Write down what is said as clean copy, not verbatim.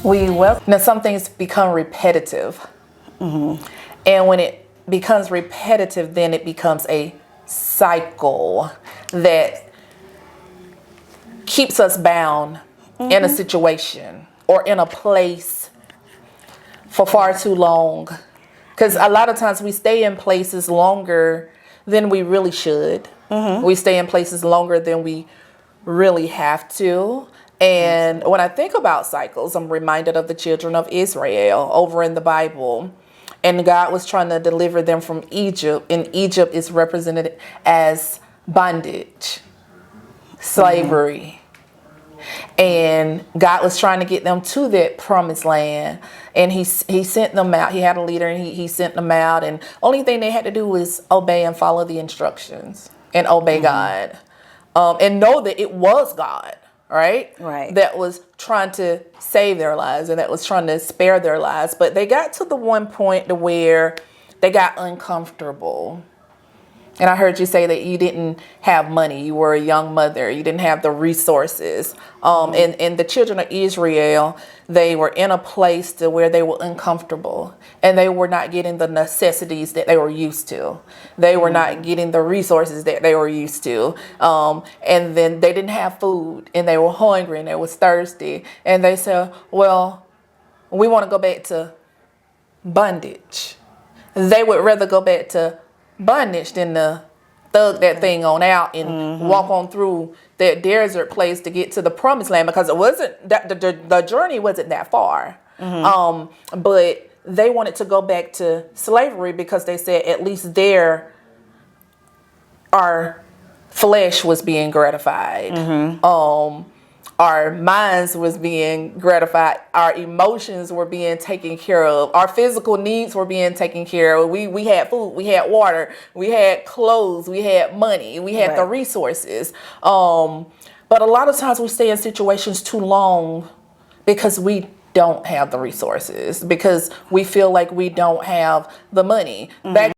Now some things become repetitive. And when it becomes repetitive, then it becomes a cycle that keeps us bound in a situation or in a place for far too long. Because a lot of times we stay in places longer than we really should. We stay in places longer than we really have to. And when I think about cycles, I'm reminded of the children of Israel over in the Bible. And God was trying to deliver them from Egypt. And Egypt is represented as bondage, slavery. And God was trying to get them to that promised land. And he sent them out. He had a leader and he sent them out. And only thing they had to do was obey and follow the instructions and obey God. And know that it was God, right? That was trying to save their lives and that was trying to spare their lives. But they got to the one point to where they got uncomfortable. And I heard you say that you didn't have money. You were a young mother. You didn't have the resources. And the children of Israel, they were in a place to where they were uncomfortable. And they were not getting the necessities that they were used to. They were not getting the resources that they were used to. And then they didn't have food. And they were hungry and they was thirsty. And they said, well, we want to go back to bondage. They would rather go back to bondage than to thug that thing on out and walk on through that desert place to get to the promised land, because it wasn't that the journey wasn't that far. But they wanted to go back to slavery because they said at least there our flesh was being gratified. Our minds was being gratified. Our emotions were being taken care of. Our physical needs were being taken care of. We had food. We had water. We had clothes. We had money. We had the resources. But a lot of times we stay in situations too long because we don't have the resources, because we feel like we don't have the money. Back